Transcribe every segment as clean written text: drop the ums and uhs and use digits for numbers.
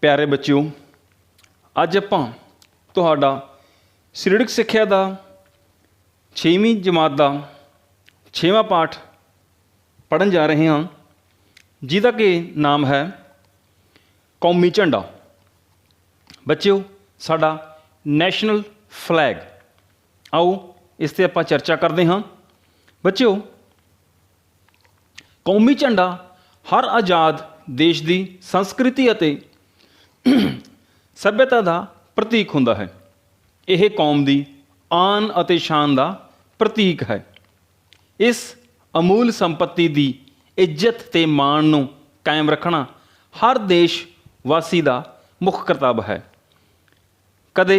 प्यारे बच्चों, अज आपां तुहाडा सरीरक सिक्ख्या दा 6वीं जमात का 6वां पाठ पढ़न जा रहे हैं, जिसका कि नाम है कौमी झंडा। बच्चों, साडा नैशनल फ्लैग, आओ इस ते आपां चर्चा करते हैं। बच्चों, कौमी झंडा हर आज़ाद देश की संस्कृति अते सभ्यता का प्रतीक हुंदा है। यह कौम की आन अते शान का प्रतीक है। इस अमूल संपत्ति की इज्जत ते माण नूं कायम रखना हर देश वासी का मुख करतब है। कदे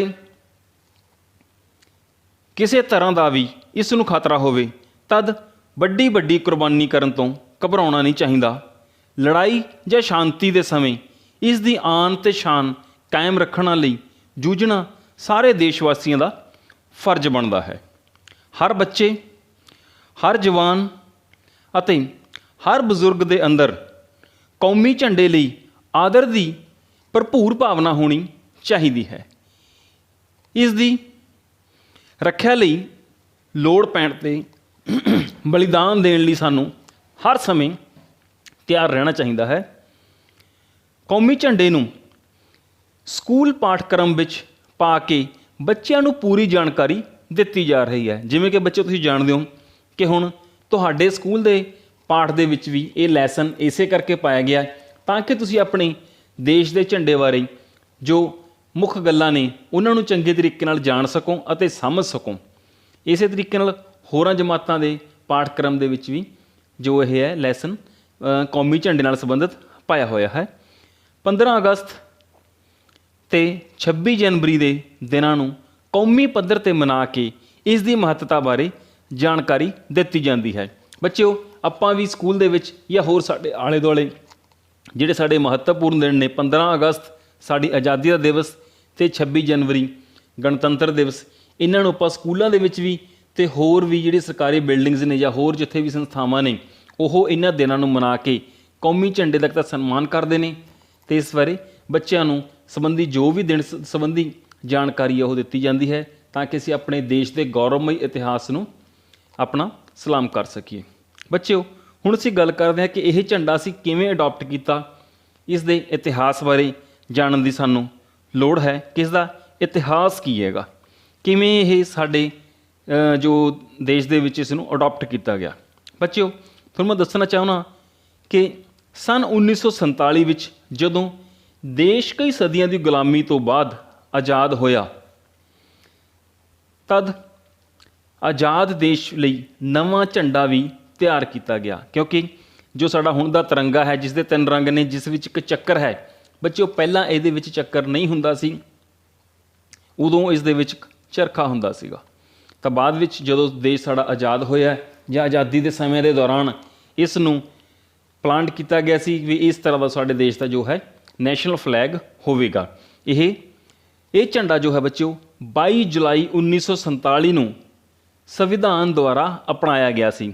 किसी तरह का भी इस नूं खतरा होवे तद वड्डी वड्डी कुर्बानी करन तों घबराउणा नहीं चाहिए। लड़ाई या शांति के समय इस दी आन ते शान कायम रखने लई जूझना सारे देशवासियों का फर्ज बनता है। हर बच्चे, हर जवान अते हर बजुर्ग के अंदर कौमी झंडे लई आदर की भरपूर भावना होनी चाहिए है। इस दी रख्या लई लोड़ पैण ते बलिदान देण लई सानूं हर समय तैयार रहना चाहिए है। कौमी झंडे नूं स्कूल पाठक्रम विच पा के बच्चों नूं पूरी जानकारी दी जा रही है। जिवें कि बच्चों तुसीं जाणदे हो कि हुण तुहाडे स्कूल दे पाठ दे विच भी ये लैसन इसे करके पाया गया ताकि तुसीं अपने देश के झंडे बारे जो मुख गल्लां ने उन्हां नूं चंगे तरीके नाल जाण सको अते समझ सको। इस तरीके नाल होरां जमातां दे पाठक्रम दे विच भी जो यह है लैसन कौमी झंडे नाल संबंधित पाया होया है। 15 अगस्त ते 26 जनवरी के दिनों नूं कौमी पद्धर ते मना के इस दी महत्ता बारे जानकारी दी जाती है। बच्चों, आपां भी स्कूल दे विच या होर साडे आले दुआले जिहड़े साडे महत्वपूर्ण दिन ने 15 अगस्त साडी आज़ादी का दिवस ते 26 जनवरी गणतंत्र दिवस, इन्हां नूं आपां स्कूलों दे विच भी ते होर भी जिहड़ी सरकारी बिल्डिंग्स ने या होर जिथे भी संस्थावां ने ਉਹ इन्हां दिनों नूं मना के कौमी झंडे तक का सन्मान करते हैं। तो इस बारे बच्चों नूं संबंधी जो भी दिन संबंधी जानकारी है वो दी जाती है ताकि असीं अपने देश के गौरवमयी इतिहास नूं अपना सलाम कर सकीए। बच्चों, हुण असीं गल करते हैं कि यह झंडा असीं किवें अडॉप्ट किया, इस दे इतिहास बारे जानन दी सानूं लोड़ है कि इसदा इतिहास की हैगा, किवें यह साडे जो देश दे विच इस नूं अडॉप्ट किया गया। बच्चों, तुहानूं मैं दसना चाहुंदा कि सन 1947 विच जदों देश कई सदियों की गुलामी तो बाद आज़ाद होया तद आज़ाद देश लई नवां झंडा भी तैयार किया गया, क्योंकि जो साडा हुण दा तिरंगा है जिस दे 3 रंग ने, जिस विच एक चक्कर है। बच्चों, पहलां इहदे विच चक्कर नहीं हुंदा सी, उदों इस दे विच चरखा हुंदा सीगा। तां बाद विच जदों देश साडा आज़ाद होया या आज़ादी के समय के दौरान इस नूं प्लांट किया गया सी भी इस तरह का साडे देश का जो है नैशनल फ्लैग होवेगा। ये झंडा जो है बच्चों 22 जुलाई 1947 नूं संविधान द्वारा अपनाया गया सी।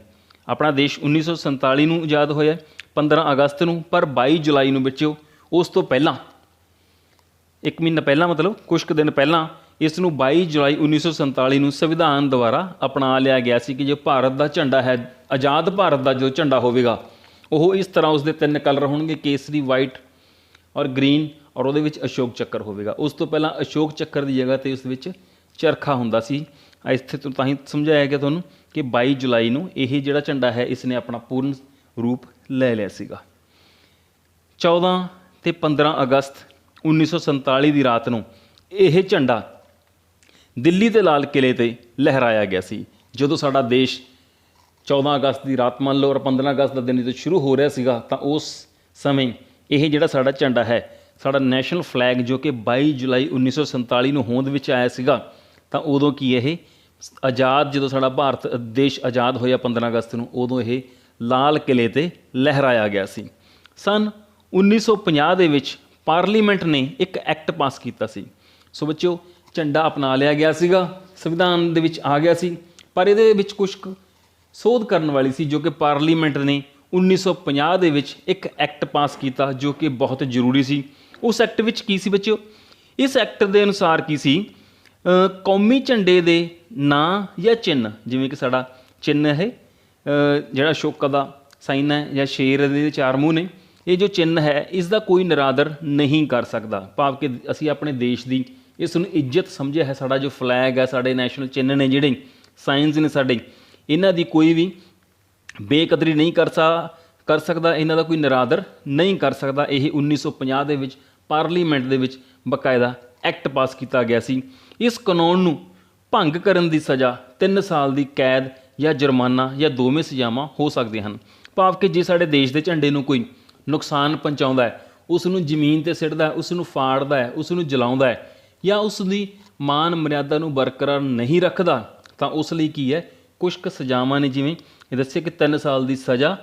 अपना देश 1947 नूं आज़ाद होया 15 अगस्त नूं, पर 22 जुलाई नूं बच्चों उस तो पहला 1 महीना पहला मतलब कुछ दिन पहला इस नूं 22 जुलाई 1947 नूं संविधान द्वारा अपना लिया गया सी कि जो भारत का झंडा है, आज़ाद भारत का जो झंडा होवेगा वो इस तरह उसके 3 कलर होंगे, केसरी, वाइट और ग्रीन, और वो अशोक चक्कर होवेगा। उस तो पहला अशोक चक्कर की जगह तो उस चरखा हुंदा सी। इत्थे तो तां ही समझाया गया तुहानूं कि 22 जुलाई नूं यह जिहड़ा झंडा है इसने अपना पूर्ण रूप ले लिया सीगा। 14 ते 15 अगस्त 1947 की रात नूं यह झंडा दिल्ली के लाल किले ते लहराया गया सी। जदों साडा देश 14 अगस्त की रात मान लो और 15 अगस्त का दिन जो शुरू हो रहा सीगा, तो उस समय यह जिहड़ा साडा झंडा है, साडा नैशनल फ्लैग जो कि 22 जुलाई 1947 नूं होंद विच आया सीगा, तो उदों की यह आज़ाद जदों साडा भारत देश आज़ाद होया 15 अगस्त नूं उदों यह लाल किले ते लहराया गया सी। सन 1950 दे विच पार्लीमेंट ने एक एक्ट पास किया सी। सो बच्चों, झंडा अपना लिया गया सीगा, संविधान दे विच आ गया सी, पर इहदे विच कुछ सोध करने वाली सी जो कि पार्लीमेंट ने 1950 दे विच एक एक्ट पास किया जो कि बहुत जरूरी सी। उस एक्ट विच की सी बच्चों? इस एक्ट के अनुसार की सी कौमी झंडे दे नां या चिन्ह, जिवें कि साडा चिन्ह है जिहड़ा अशोका दा साइन है या शेर दे चार मूँह ने, ये जो चिन्ह है इसका कोई निरादर नहीं कर सकता। भाव कि असी अपने देश की इस नूं इज्जत समझिया है। साडा जो फ्लैग है, साडे नैशनल चिन्ह ने, जिहड़े साइनस ने साडे, इन्हां दी कोई भी बेकदरी नहीं कर सकता, इन्हां दा कोई निरादर नहीं कर सकता। यह 1950 दे विच पार्लीमेंट दे विच बकायदा एक्ट पास किया गया सी। इस कानून नूं भंग करन दी सज़ा 3 साल की कैद या जुर्माना या दोवें सजावां हो सकदियां हन। भाव कि जे साडे देश के झंडे नूं कोई नुकसान पहुँचाउंदा है, उसनूं जमीन ते सिੱਟਦਾ है, उसनूं फाड़दा है, उसनूं जलाउंदा है या उसकी मान मर्यादा नूं बरकरार नहीं रखदा, तो उस लई की है कुछ क सजावां ने, जिवें ये दस्से कि 3 साल की सज़ा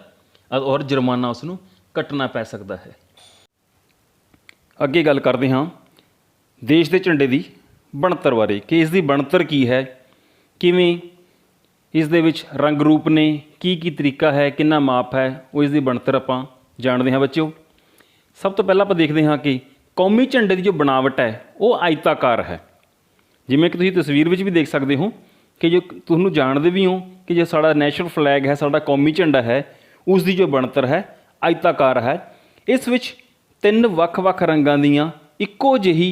और जुर्माना उसनूं कट्टना पै सकता है। अगे गल करते हाँ देश के झंडे की ਬਣਤਰ बारे कि इसकी ਬਣਤਰ की है, किवें इस दे विच रंग रूप ने, की तरीका है, कितना माप है, वो इसकी ਬਣਤਰ आपां जाणदे हाँ बच्चों। सब तो पहला आपां देखते हाँ कि कौमी झंडे की जो बनावट है वो आयताकार है। जिवें कि तुसीं तस्वीर विच भी देख सकते हो कि जो तुहानूं जाणदे भी हो कि जो साडा नैशनल फ्लैग है, साडा कौमी झंडा है, उसकी जो ਬਣਤਰ है आयताकार है। इस विच 3 ਵੱਖ-ਵੱਖ रंगां दीयां इक्को जिही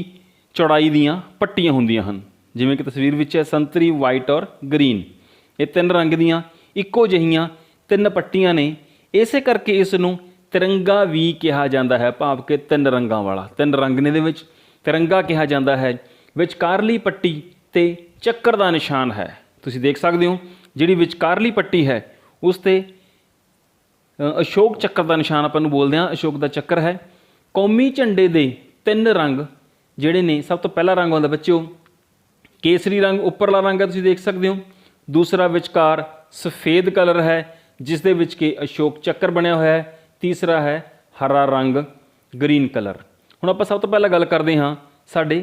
चौड़ाई दीयां पट्टियां हुंदियां हन। जिवें कि तस्वीर विच है संतरी, वाइट और ग्रीन, ये 3 रंग दीयां इक्को जिहियां 3 पट्टियां ने। इसे करके इस नूं तिरंगा भी कहा जाता है। भाव कि 3 रंगां वाला, 3 रंग ने दे विच तिरंगा कहा जाता है। विचकारली पट्टी ते चक्कर का निशान है, तुसीं देख सकते हो। जिहड़ी विचकारली पट्टी है उस ते अशोक चक्कर का निशान आपां नूं बोलदे हां, अशोक का चक्कर है। कौमी झंडे दे 3 रंग जिहड़े ने, सब तो पहला रंग आउंदा बच्चों केसरी रंग, उपरला रंग है तुसीं देख सकते हो। दूसरा विचकार सफ़ेद कलर है जिस दे विच कि अशोक चक्कर बनिया होया है। तीसरा है हरा रंग, ग्रीन कलर। हुण आपां सब तो पहला गल करते हाँ साडे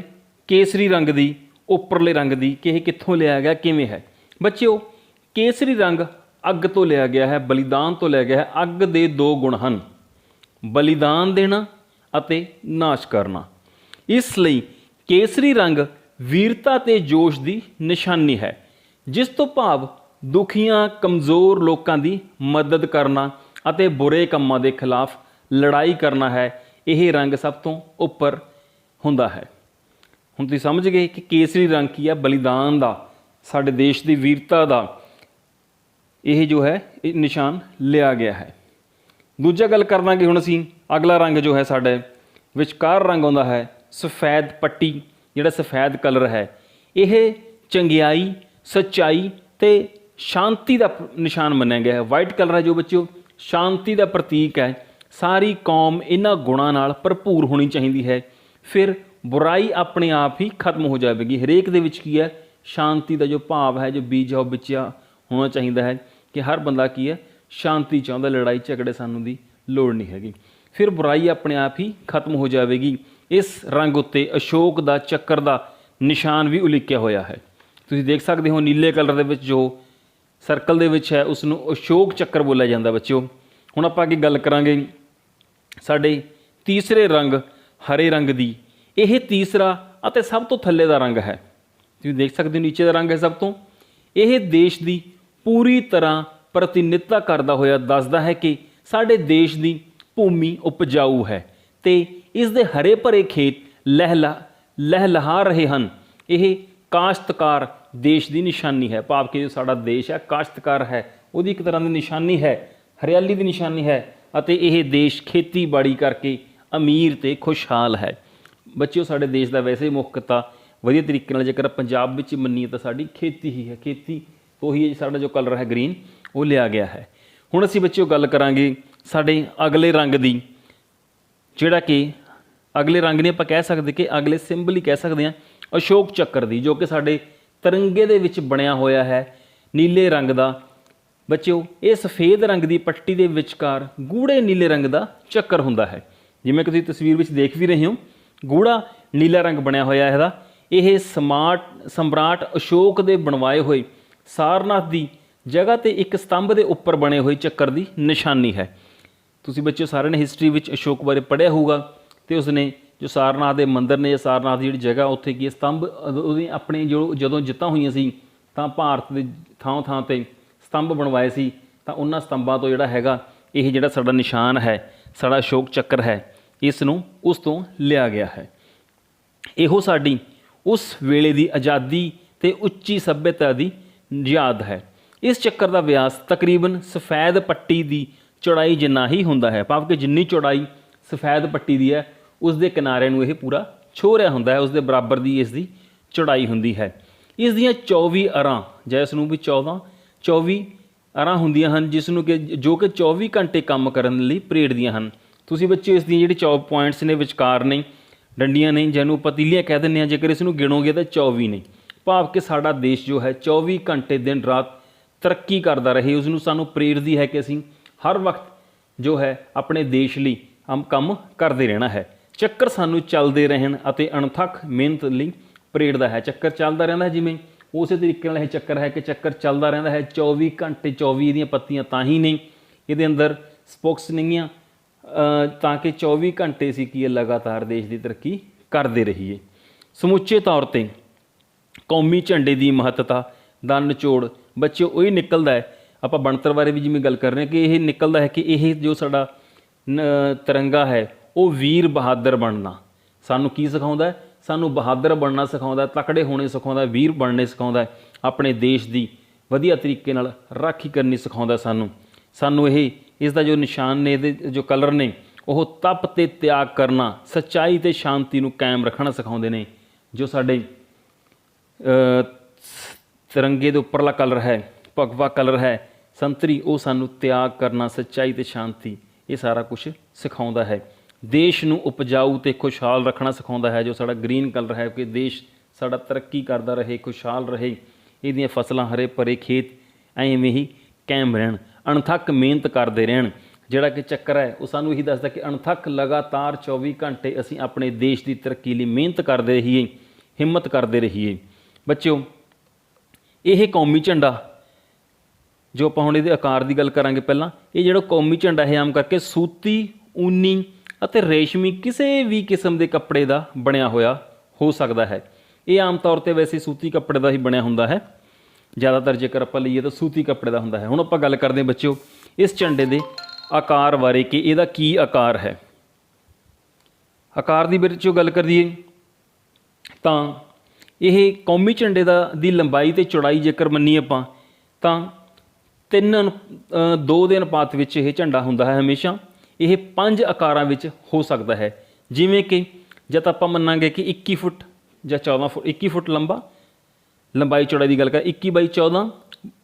केसरी रंग की, उपरले रंग की, कि यह कित्थों लिया गया, किवें है। बच्चों केसरी रंग अग तो लिया गया है, बलिदान तो लिया गया है। अग दे 2 गुण हैं, बलिदान देना अते नाश करना। इसलिए केसरी रंग वीरता ते जोश की निशानी है, जिस तो भाव दुखियां कमज़ोर लोगों की मदद करना अते बुरे कामों के खिलाफ लड़ाई करना है। यह रंग सब तो उपर हुंदा है। हुण तुसीं समझ गए कि केसरी रंग की है, बलिदान का, साडे देश की वीरता का यह जो है निशान लिया गया है। दूजा गल कर दांगे हुण असीं अगला रंग जो है साडे विचकार रंग आउंदा है सफ़ैद पट्टी, जिहड़ा सफ़ैद कलर है, यह चंगियाई, सच्चाई ते शांति का निशान मन्निया गया है। वाइट कलर है जो बच्चों शांति का प्रतीक है। सारी कौम इन्हां गुणां नाल भरपूर होनी चाहिए है, फिर बुराई अपने आप ही खत्म हो जाएगी। हरेक दे विच की है शांति का जो भाव है, जो बीज है, वह बिच होना चाहिए है कि हर बंदा की है शांति चाहता, लड़ाई झगड़े सानू दी लोड़ नहीं हैगी, फिर बुराई अपने आप ही खत्म हो जाएगी। इस रंग उत्ते अशोक का चक्कर का निशान भी उलिख्या होया है। तुसीं देख सकते हो नीले कलर के जो सर्कल दे विच है उसनूं अशोक चक्कर बोलिया जाता बच्चों। हुण आपां अगे गल करांगे साडे तीसरे रंग हरे रंग की। यह तीसरा अते सब तो थल्ले का रंग है, तुसीं देख सकते हो नीचे का रंग है सब तो। यह देश की पूरी तरह प्रतिनिधित्व करता होया दसदा है कि साडे देश की भूमि उपजाऊ है ते इस दे हरे भरे खेत लहलहा रहे हैं। यह काश्तकार देश की निशानी है। भाव कि जो साडा देश है काश्तकार है, वो एक तरह की निशानी है, हरियाली की निशानी है। अते यह देश खेतीबाड़ी करके अमीर ते खुशहाल है। बच्चों साडे देश का वैसे मुख्यता वधिया तरीके नाल जेकर पंजाब विच मन्नीए तो साडी खेती ही है। खेती तो ही साडा जो कलर है ग्रीन वो लिया गया है। हुण असीं बच्चों गल करांगे साडे अगले रंग की, जिहड़ा कि अगले रंग ने आपां कह सकते कि अगले सिंबल ही कह सकते हैं अशोक चक्कर की, जो कि साडे तिरंगे दे विच बनिया होया है नीले रंग का। बच्चों ये सफ़ेद रंग की पट्टी के विचकार गूढ़े नीले रंग का चक्कर हुंदा है। जिवें कि तुसीं तस्वीर विच देख भी रहे हो, गूढ़ा नीला रंग बनया होया है। यह सम्राट अशोक के बनवाए हुए सारनाथ की जगह ते एक स्तंभ के उपर बने हुए चक्कर की निशानी है। तुसीं बच्चों सारे ने हिस्टरी विच अशोक बारे पढ़िया होगा तो उसने ਜੋ ਸਾਰਨਾਥ ਦੇ ਮੰਦਿਰ ਨੇ ਜਾਂ ਸਾਰਨਾਥ ਦੀ ਜਿਹੜੀ ਜਗ੍ਹਾ ਉੱਥੇ ਕੀ ਸਤੰਭ ਉਹਦੀ ਆਪਣੇ ਜੋ ਜਦੋਂ ਜਿੱਤਾਂ ਹੋਈਆਂ ਸੀ ਤਾਂ ਭਾਰਤ ਦੇ ਥਾਂ ਥਾਂ 'ਤੇ ਸਤੰਭ ਬਣਵਾਏ ਸੀ, ਤਾਂ ਉਹਨਾਂ ਸਤੰਭਾਂ ਤੋਂ ਜਿਹੜਾ ਹੈਗਾ ਇਹ ਜਿਹੜਾ ਸਾਡਾ ਨਿਸ਼ਾਨ ਹੈ, ਸਾਡਾ ਅਸ਼ੋਕ ਚੱਕਰ ਹੈ, ਇਸ ਨੂੰ ਉਸ ਤੋਂ ਲਿਆ ਗਿਆ ਹੈ। ਇਹੋ ਸਾਡੀ ਉਸ ਵੇਲੇ ਦੀ ਆਜ਼ਾਦੀ ਅਤੇ ਉੱਚੀ ਸੱਭਿਅਤਾ ਦੀ ਯਾਦ ਹੈ। ਇਸ ਚੱਕਰ ਦਾ ਵਿਆਸ ਤਕਰੀਬਨ ਸਫੈਦ ਪੱਟੀ ਦੀ ਚੌੜਾਈ ਜਿੰਨਾ ਹੀ ਹੁੰਦਾ ਹੈ, ਭਾਵ ਕਿ ਜਿੰਨੀ ਚੌੜਾਈ ਸਫੈਦ ਪੱਟੀ ਦੀ ਹੈ ਉਸ ਦੇ ਕਿਨਾਰੇ ਨੂੰ ਇਹ ਪੂਰਾ ਛੋਹ ਰਿਹਾ ਹੁੰਦਾ ਹੈ, ਉਸ ਦੇ ਬਰਾਬਰ ਦੀ ਇਸ ਦੀ ਚੌੜਾਈ ਹੁੰਦੀ ਹੈ। ਇਸ ਦੀਆਂ 24 ਅਰਾਂ ਜਾਂ ਇਸ ਨੂੰ ਵੀ 24 ਅਰਾਂ ਹੁੰਦੀਆਂ ਹਨ, ਜਿਸ ਨੂੰ ਕਿ ਜੋ ਕਿ 24 ਘੰਟੇ ਕੰਮ ਕਰਨ ਲਈ ਪ੍ਰੇਰਦੀਆਂ ਹਨ। ਤੁਸੀਂ ਬੱਚੇ ਇਸ ਦੀਆਂ ਜਿਹੜੀ 24 ਪੁਆਇੰਟਸ ਨੇ ਵਿਚਕਾਰ ਨੇ, ਡੰਡੀਆਂ ਨੇ, ਜਿਹਨੂੰ ਪਤੀਲੀਆਂ ਕਹਿ ਦਿੰਦੇ ਹਾਂ, ਜੇਕਰ ਇਸ ਨੂੰ ਗਿਣੋਗੇ ਤਾਂ 24 ਨੇ, ਭਾਵ ਕਿ ਸਾਡਾ ਦੇਸ਼ ਜੋ ਹੈ 24 ਘੰਟੇ ਦਿਨ ਰਾਤ ਤਰੱਕੀ ਕਰਦਾ ਰਹੇ, ਉਸ ਨੂੰ ਸਾਨੂੰ ਪ੍ਰੇਰਦੀ ਹੈ ਕਿ ਅਸੀਂ ਹਰ ਵਕਤ ਜੋ ਹੈ ਆਪਣੇ ਦੇਸ਼ ਲਈ ਕੰਮ ਕਰਦੇ ਰਹਿਣਾ ਹੈ। ਚੱਕਰ ਸਾਨੂੰ ਚੱਲਦੇ ਰਹਿਣ ਅਤੇ ਅਣਥੱਕ ਮਿਹਨਤ ਲਈ ਪ੍ਰੇਰਦਾ ਹੈ। ਚੱਕਰ ਚੱਲਦਾ ਰਹਿੰਦਾ ਹੈ, ਜਿਵੇਂ ਉਸੇ ਤਰੀਕੇ ਨਾਲ ਇਹ ਚੱਕਰ ਹੈ ਕਿ ਚੱਕਰ ਚੱਲਦਾ ਰਹਿੰਦਾ ਹੈ 24 ਘੰਟੇ। 24 ਦੀਆਂ ਪੱਤੀਆਂ ਤਾਂ ਹੀ ਨਹੀਂ, ਇਹਦੇ ਅੰਦਰ ਸਪੋਕਸ ਨਹੀਂ ਆ, ਤਾਂ ਕਿ 24 ਘੰਟੇ ਅਸੀਂ ਕੀ ਲਗਾਤਾਰ ਦੇਸ਼ ਦੀ ਤਰੱਕੀ ਕਰਦੇ ਰਹੀਏ। ਸਮੁੱਚੇ ਤੌਰ 'ਤੇ ਕੌਮੀ ਝੰਡੇ ਦੀ ਮਹੱਤਤਾ ਦਾ ਨਿਚੋੜ ਬੱਚੇ ਉਹੀ ਨਿਕਲਦਾ ਹੈ, ਆਪਾਂ ਬਣਤਰ ਬਾਰੇ ਵੀ ਜਿਵੇਂ ਗੱਲ ਕਰ ਰਹੇ ਹਾਂ ਕਿ ਇਹ ਨਿਕਲਦਾ ਹੈ ਕਿ ਇਹ ਜੋ ਸਾਡਾ ਤਿਰੰਗਾ ਹੈ ਉਹ ਵੀਰ ਬਹਾਦਰ ਬਣਨਾ ਸਾਨੂੰ ਕੀ ਸਿਖਾਉਂਦਾ ਹੈ, ਸਾਨੂੰ ਬਹਾਦਰ ਬਣਨਾ ਸਿਖਾਉਂਦਾ, ਤਕੜੇ ਹੋਣੇ ਸਿਖਾਉਂਦਾ, ਵੀਰ ਬਣਨੇ ਸਿਖਾਉਂਦਾ, ਆਪਣੇ ਦੇਸ਼ ਦੀ ਵਧੀਆ ਤਰੀਕੇ ਨਾਲ ਰਾਖੀ ਕਰਨੀ ਸਿਖਾਉਂਦਾ। ਸਾਨੂੰ ਇਹ ਇਸ ਦਾ ਜੋ ਨਿਸ਼ਾਨ ਨੇ, ਇਹਦੇ ਜੋ ਕਲਰ ਨੇ, ਉਹ ਤਪ ਅਤੇ ਤਿਆਗ ਕਰਨਾ, ਸੱਚਾਈ ਅਤੇ ਸ਼ਾਂਤੀ ਨੂੰ ਕਾਇਮ ਰੱਖਣਾ ਸਿਖਾਉਂਦੇ ਨੇ। ਜੋ ਸਾਡੇ ਤਿਰੰਗੇ ਦੇ ਉੱਪਰਲਾ ਕਲਰ ਹੈ, ਭਗਵਾ ਕਲਰ ਹੈ ਸੰਤਰੀ, ਉਹ ਸਾਨੂੰ ਤਿਆਗ ਕਰਨਾ, ਸੱਚਾਈ ਅਤੇ ਸ਼ਾਂਤੀ, ਇਹ ਸਾਰਾ ਕੁਛ ਸਿਖਾਉਂਦਾ ਹੈ। ਦੇਸ਼ ਨੂੰ ਉਪਜਾਊ ਅਤੇ ਖੁਸ਼ਹਾਲ ਰੱਖਣਾ ਸਿਖਾਉਂਦਾ ਹੈ। ਜੋ ਸਾਡਾ ਗ੍ਰੀਨ ਕਲਰ ਹੈ ਕਿ ਦੇਸ਼ ਸਾਡਾ ਤਰੱਕੀ ਕਰਦਾ ਰਹੇ, ਖੁਸ਼ਹਾਲ ਰਹੇ, ਇਹਦੀਆਂ ਫਸਲਾਂ, ਹਰੇ ਭਰੇ ਖੇਤ ਐਵੇਂ ਹੀ ਕਾਇਮ ਰਹਿਣ, ਅਣਥੱਕ ਮਿਹਨਤ ਕਰਦੇ ਰਹਿਣ। ਜਿਹੜਾ ਕਿ ਚੱਕਰ ਹੈ ਉਹ ਸਾਨੂੰ ਇਹੀ ਦੱਸਦਾ ਕਿ ਅਣਥੱਕ ਲਗਾਤਾਰ 24 ਘੰਟੇ ਅਸੀਂ ਆਪਣੇ ਦੇਸ਼ ਦੀ ਤਰੱਕੀ ਲਈ ਮਿਹਨਤ ਕਰਦੇ ਰਹੀਏ, ਹਿੰਮਤ ਕਰਦੇ ਰਹੀਏ। ਬੱਚਿਓ, ਇਹ ਕੌਮੀ ਝੰਡਾ ਜੋ ਆਪਾਂ ਹੁਣ ਇਹਦੇ ਆਕਾਰ ਦੀ ਗੱਲ ਕਰਾਂਗੇ ਪਹਿਲਾਂ, ਇਹ ਜਿਹੜਾ ਕੌਮੀ ਝੰਡਾ ਹੈ ਆਮ ਕਰਕੇ ਸੂਤੀ, ਊਨੀ ਅਤੇ ਰੇਸ਼ਮੀ ਕਿਸੇ ਵੀ ਕਿਸਮ ਦੇ ਕੱਪੜੇ ਦਾ ਬਣਿਆ ਹੋਇਆ ਹੋ ਸਕਦਾ ਹੈ। ਇਹ ਆਮ ਤੌਰ 'ਤੇ ਵੈਸੇ ਸੂਤੀ ਕੱਪੜੇ ਦਾ ਹੀ ਬਣਿਆ ਹੁੰਦਾ ਹੈ, ਜ਼ਿਆਦਾਤਰ ਜੇਕਰ ਆਪਾਂ ਲਈਏ ਤਾਂ ਸੂਤੀ ਕੱਪੜੇ ਦਾ ਹੁੰਦਾ ਹੈ। ਹੁਣ ਆਪਾਂ ਗੱਲ ਕਰਦੇ ਹਾਂ ਬੱਚਿਓ ਇਸ ਝੰਡੇ ਦੇ ਆਕਾਰ ਬਾਰੇ ਕਿ ਇਹਦਾ ਕੀ ਆਕਾਰ ਹੈ। ਆਕਾਰ ਦੀ ਵਿੱਚੋਂ ਗੱਲ ਕਰੀਏ ਤਾਂ ਇਹ ਕੌਮੀ ਝੰਡੇ ਦੀ ਲੰਬਾਈ ਅਤੇ ਚੌੜਾਈ ਜੇਕਰ ਮੰਨੀਏ ਆਪਾਂ ਤਾਂ 2 ਦੇ ਅਨੁਪਾਤ ਵਿੱਚ ਇਹ ਝੰਡਾ ਹੁੰਦਾ ਹੈ ਹਮੇਸ਼ਾ। ਇਹ 5 ਆਕਾਰਾਂ ਵਿੱਚ ਹੋ ਸਕਦਾ ਹੈ, ਜਿਵੇਂ ਕਿ ਜਦ ਆਪਾਂ ਮੰਨਾਂਗੇ ਕਿ 21 ਫੁੱਟ ਜਾਂ 14 ਫੁੱਟ, 21 ਫੁੱਟ ਲੰਬਾਈ ਚੌੜਾਈ ਦੀ ਗੱਲ ਕਰ, 21/14,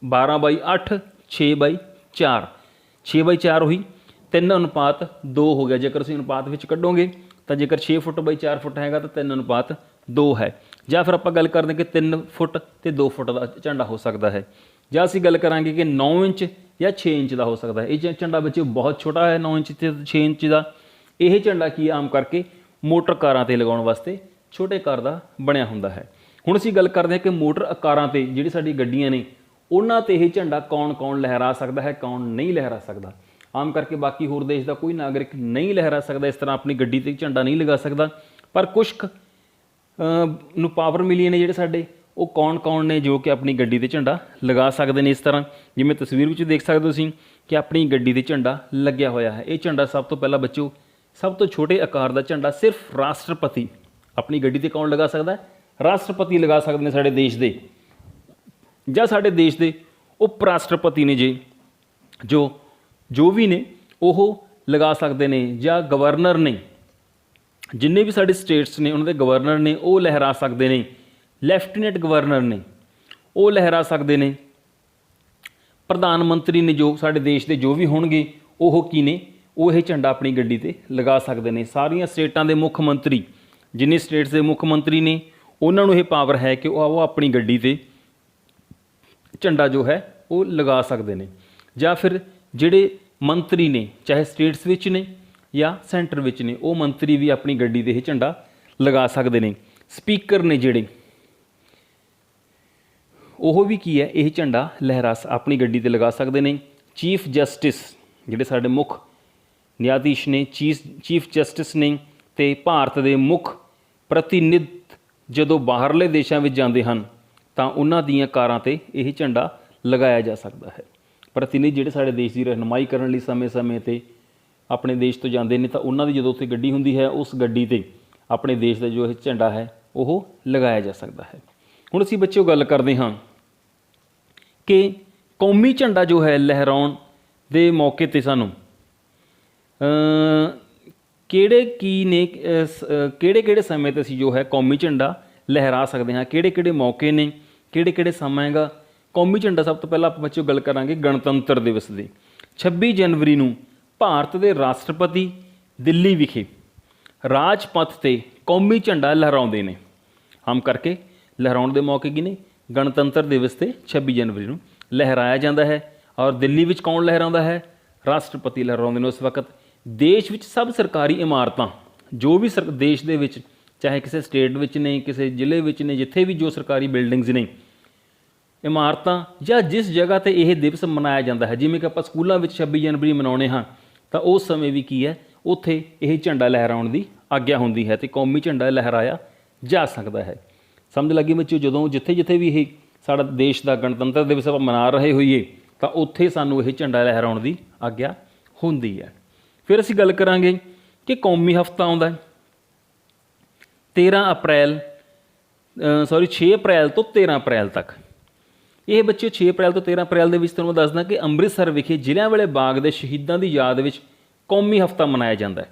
12/8, 6/4, 6/4 ਉਹੀ 3:2 ਹੋ ਗਿਆ। ਜੇਕਰ ਤੁਸੀਂ ਅਨੁਪਾਤ ਵਿੱਚ ਕੱਢੋਗੇ ਤਾਂ ਜੇਕਰ 6 ਫੁੱਟ ਬਾਈ 4 ਫੁੱਟ ਹੈਗਾ ਤਾਂ 3:2 ਹੈ। ਜਾਂ ਫਿਰ ਆਪਾਂ ਗੱਲ ਕਰਦੇ ਕਿ 3 ਫੁੱਟ ਅਤੇ 2 ਫੁੱਟ ਦਾ ਝੰਡਾ ਹੋ ਸਕਦਾ ਹੈ। ਜਾਂ ਅਸੀਂ ਗੱਲ ਕਰਾਂਗੇ ਕਿ 9 ਇੰਚ ਜਾਂ 6 ਇੰਚ ਦਾ ਹੋ ਸਕਦਾ ਹੈ। ਇਹ ਝੰਡਾ ਬੱਚੇ ਬਹੁਤ ਛੋਟਾ ਹੈ, 9 ਇੰਚ ਅਤੇ 6 ਇੰਚ ਦਾ। ਇਹ ਝੰਡਾ ਕੀ ਆਮ ਕਰਕੇ ਮੋਟਰ ਕਾਰਾਂ 'ਤੇ ਲਗਾਉਣ ਵਾਸਤੇ ਛੋਟੇ ਕਾਰ ਦਾ ਬਣਿਆ ਹੁੰਦਾ ਹੈ। ਹੁਣ ਅਸੀਂ ਗੱਲ ਕਰਦੇ ਹਾਂ ਕਿ ਮੋਟਰ ਕਾਰਾਂ 'ਤੇ ਜਿਹੜੀ ਸਾਡੀ ਗੱਡੀਆਂ ਨੇ ਉਹਨਾਂ 'ਤੇ ਇਹ ਝੰਡਾ ਕੌਣ ਲਹਿਰਾ ਸਕਦਾ ਹੈ, ਕੌਣ ਨਹੀਂ ਲਹਿਰਾ ਸਕਦਾ। ਆਮ ਕਰਕੇ ਬਾਕੀ ਹੋਰ ਦੇਸ਼ ਦਾ ਕੋਈ ਨਾਗਰਿਕ ਨਹੀਂ ਲਹਿਰਾ ਸਕਦਾ, ਇਸ ਤਰ੍ਹਾਂ ਆਪਣੀ ਗੱਡੀ 'ਤੇ ਝੰਡਾ ਨਹੀਂ ਲਗਾ ਸਕਦਾ। ਪਰ ਕੁਛ ਨੂੰ ਪਾਵਰ ਮਿਲੀ ਨੇ ਜਿਹੜੇ ਸਾਡੇ, ਉਹ ਕੌਣ ਨੇ ਜੋ ਕਿ ਆਪਣੀ ਗੱਡੀ 'ਤੇ ਝੰਡਾ ਲਗਾ ਸਕਦੇ ਨੇ। ਇਸ ਤਰ੍ਹਾਂ ਜਿਵੇਂ ਤਸਵੀਰ ਵਿੱਚ ਦੇਖ ਸਕਦੇ ਹੋ ਤੁਸੀਂ ਕਿ ਆਪਣੀ ਗੱਡੀ 'ਤੇ ਝੰਡਾ ਲੱਗਿਆ ਹੋਇਆ ਹੈ। ਇਹ ਝੰਡਾ ਸਭ ਤੋਂ ਪਹਿਲਾਂ ਬੱਚੋ ਸਭ ਤੋਂ ਛੋਟੇ ਆਕਾਰ ਦਾ ਝੰਡਾ ਸਿਰਫ ਰਾਸ਼ਟਰਪਤੀ ਆਪਣੀ ਗੱਡੀ 'ਤੇ ਕੌਣ ਲਗਾ ਸਕਦਾ ਹੈ? ਰਾਸ਼ਟਰਪਤੀ ਲਗਾ ਸਕਦੇ ਨੇ ਸਾਡੇ ਦੇਸ਼ ਦੇ, ਜਾਂ ਸਾਡੇ ਦੇਸ਼ ਦੇ ਉਪ ਰਾਸ਼ਟਰਪਤੀ ਨੇ ਜੋ ਵੀ ਨੇ ਉਹ ਲਗਾ ਸਕਦੇ ਨੇ, ਜਾਂ ਗਵਰਨਰ ਨੇ, ਜਿੰਨੇ ਵੀ ਸਾਡੇ ਸਟੇਟਸ ਨੇ ਉਹਨਾਂ ਦੇ ਗਵਰਨਰ ਨੇ ਉਹ ਲਹਿਰਾ ਸਕਦੇ ਨੇ, ਲੈਫਟੀਨੈਂਟ ਗਵਰਨਰ ਨੇ ਉਹ ਲਹਿਰਾ ਸਕਦੇ ਨੇ, ਪ੍ਰਧਾਨ ਮੰਤਰੀ ਨੇ ਜੋ ਸਾਡੇ ਦੇਸ਼ ਦੇ ਜੋ ਵੀ ਹੋਣਗੇ ਉਹ ਕੀ ਨੇ, ਉਹ ਇਹ ਝੰਡਾ ਆਪਣੀ ਗੱਡੀ 'ਤੇ ਲਗਾ ਸਕਦੇ ਨੇ। ਸਾਰੀਆਂ ਸਟੇਟਾਂ ਦੇ ਮੁੱਖ ਮੰਤਰੀ, ਜਿੰਨੇ ਸਟੇਟਸ ਦੇ ਮੁੱਖ ਮੰਤਰੀ ਨੇ, ਉਹਨਾਂ ਨੂੰ ਇਹ ਪਾਵਰ ਹੈ ਕਿ ਉਹ ਆਪਣੀ ਗੱਡੀ 'ਤੇ ਝੰਡਾ ਜੋ ਹੈ ਉਹ ਲਗਾ ਸਕਦੇ ਨੇ। ਜਾਂ ਫਿਰ ਜਿਹੜੇ ਮੰਤਰੀ ਨੇ, ਚਾਹੇ ਸਟੇਟਸ ਵਿੱਚ ਨੇ ਜਾਂ ਸੈਂਟਰ ਵਿੱਚ ਨੇ, ਉਹ ਮੰਤਰੀ ਵੀ ਆਪਣੀ ਗੱਡੀ 'ਤੇ ਇਹ ਝੰਡਾ ਲਗਾ ਸਕਦੇ ਨੇ। ਸਪੀਕਰ ਨੇ ਜਿਹੜੇ, ਉਹ ਵੀ ਕੀ ਹੈ, ਇਹ ਝੰਡਾ ਆਪਣੀ ਗੱਡੀ 'ਤੇ ਲਗਾ ਸਕਦੇ ਨੇ। ਚੀਫ ਜਸਟਿਸ ਜਿਹੜੇ ਸਾਡੇ ਮੁੱਖ ਨਿਆਧੀਸ਼ ਨੇ, ਚੀਫ ਜਸਟਿਸ ਨੇ, ਤੇ ਭਾਰਤ ਦੇ ਮੁੱਖ ਪ੍ਰਤੀਨਿਧ ਜਦੋਂ ਬਾਹਰਲੇ ਦੇਸ਼ਾਂ ਵਿੱਚ ਜਾਂਦੇ ਹਨ ਤਾਂ ਉਹਨਾਂ ਦੀਆਂ ਕਾਰਾਂ 'ਤੇ ਇਹ ਝੰਡਾ ਲਗਾਇਆ ਜਾ ਸਕਦਾ ਹੈ। ਪ੍ਰਤੀਨਿਧ ਜਿਹੜੇ ਸਾਡੇ ਦੇਸ਼ ਦੀ ਰਹਿਨੁਮਾਈ ਕਰਨ ਲਈ ਸਮੇਂ-ਸਮੇਂ 'ਤੇ ਆਪਣੇ ਦੇਸ਼ ਤੋਂ ਜਾਂਦੇ ਨੇ ਤਾਂ ਉਹਨਾਂ ਦੀ ਜਦੋਂ ਉੱਥੇ ਗੱਡੀ ਹੁੰਦੀ ਹੈ ਉਸ ਗੱਡੀ 'ਤੇ ਆਪਣੇ ਦੇਸ਼ ਦਾ ਜੋ ਇਹ ਝੰਡਾ ਹੈ ਉਹ ਲਗਾਇਆ ਜਾ ਸਕਦਾ ਹੈ। ਹੁਣ ਅਸੀਂ ਬੱਚਿਓ ਗੱਲ ਕਰਦੇ ਹਾਂ ਕਿ ਕੌਮੀ ਝੰਡਾ ਜੋ ਹੈ ਲਹਿਰਾਉਣ ਦੇ ਮੌਕੇ 'ਤੇ ਸਾਨੂੰ ਕਿਹੜੇ ਸਮੇਂ 'ਤੇ ਅਸੀਂ ਜੋ ਹੈ ਕੌਮੀ ਝੰਡਾ ਲਹਿਰਾ ਸਕਦੇ ਹਾਂ, ਕਿਹੜੇ ਮੌਕੇ ਨੇ, ਕਿਹੜੇ ਸਮਾਂ ਹੈਗਾ। ਕੌਮੀ ਝੰਡਾ ਸਭ ਤੋਂ ਪਹਿਲਾਂ ਆਪਾਂ ਬੱਚਿਓ ਗੱਲ ਕਰਾਂਗੇ ਗਣਤੰਤਰ ਦਿਵਸ ਦੀ। 26 ਜਨਵਰੀ ਨੂੰ ਭਾਰਤ ਦੇ ਰਾਸ਼ਟਰਪਤੀ ਦਿੱਲੀ ਵਿਖੇ ਰਾਜਪਥ 'ਤੇ ਕੌਮੀ ਝੰਡਾ ਲਹਿਰਾਉਂਦੇ ਨੇ। ਆਮ ਕਰਕੇ ਲਹਿਰਾਉਣ ਦੇ ਮੌਕੇ ਕੀ ਨੇ? ਗਣਤੰਤਰ ਦਿਵਸ 'ਤੇ 26 ਜਨਵਰੀ ਨੂੰ ਲਹਿਰਾਇਆ ਜਾਂਦਾ ਹੈ। ਔਰ ਦਿੱਲੀ ਵਿੱਚ ਕੌਣ ਲਹਿਰਾਉਂਦਾ ਹੈ? ਰਾਸ਼ਟਰਪਤੀ ਲਹਿਰਾਉਂਦੇ ਨੇ। ਉਸ ਵਕਤ ਦੇਸ਼ ਵਿੱਚ ਸਭ ਸਰਕਾਰੀ ਇਮਾਰਤਾਂ ਜੋ ਵੀ ਦੇਸ਼ ਦੇ ਵਿੱਚ, ਚਾਹੇ ਕਿਸੇ ਸਟੇਟ ਵਿੱਚ ਨੇ, ਕਿਸੇ ਜ਼ਿਲ੍ਹੇ ਵਿੱਚ ਨੇ, ਜਿੱਥੇ ਵੀ ਜੋ ਸਰਕਾਰੀ ਬਿਲਡਿੰਗਸ ਨੇ, ਇਮਾਰਤਾਂ ਜਾਂ ਜਿਸ ਜਗ੍ਹਾ 'ਤੇ ਇਹ ਦਿਵਸ ਮਨਾਇਆ ਜਾਂਦਾ ਹੈ, ਜਿਵੇਂ ਕਿ ਆਪਾਂ ਸਕੂਲਾਂ ਵਿੱਚ 26 ਜਨਵਰੀ ਮਨਾਉਂਦੇ ਹਾਂ ਤਾਂ ਉਸ ਸਮੇਂ ਵੀ ਕੀ ਹੈ, ਉੱਥੇ ਇਹ ਝੰਡਾ ਲਹਿਰਾਉਣ ਦੀ ਆਗਿਆ ਹੁੰਦੀ ਹੈ ਅਤੇ ਕੌਮੀ ਝੰਡਾ ਲਹਿਰਾਇਆ ਜਾ ਸਕਦਾ ਹੈ। ਸਮਝ ਲੱਗੀ ਬੱਚਿਓ? ਜਦੋਂ ਜਿੱਥੇ ਵੀ ਇਹ ਸਾਡਾ ਦੇਸ਼ ਦਾ ਗਣਤੰਤਰ ਦਿਵਸ ਆਪਾਂ ਮਨਾ ਰਹੇ ਹੋਈਏ ਤਾਂ ਉੱਥੇ ਸਾਨੂੰ ਇਹ ਝੰਡਾ ਲਹਿਰਾਉਣ ਦੀ ਆਗਿਆ ਹੁੰਦੀ ਹੈ। ਫਿਰ ਅਸੀਂ ਗੱਲ ਕਰਾਂਗੇ ਕਿ ਕੌਮੀ ਹਫ਼ਤਾ ਆਉਂਦਾ 6 ਅਪ੍ਰੈਲ ਤੋਂ 13 ਅਪ੍ਰੈਲ ਤੱਕ। ਇਹ ਬੱਚੇ 6 ਅਪ੍ਰੈਲ ਤੋਂ 13 ਅਪ੍ਰੈਲ ਦੇ ਵਿੱਚ ਤੁਹਾਨੂੰ ਦੱਸਦਾ ਕਿ ਅੰਮ੍ਰਿਤਸਰ ਵਿਖੇ ਜਲ੍ਹਿਆਂਵਾਲੇ ਬਾਗ ਦੇ ਸ਼ਹੀਦਾਂ ਦੀ ਯਾਦ ਵਿੱਚ ਕੌਮੀ ਹਫ਼ਤਾ ਮਨਾਇਆ ਜਾਂਦਾ ਹੈ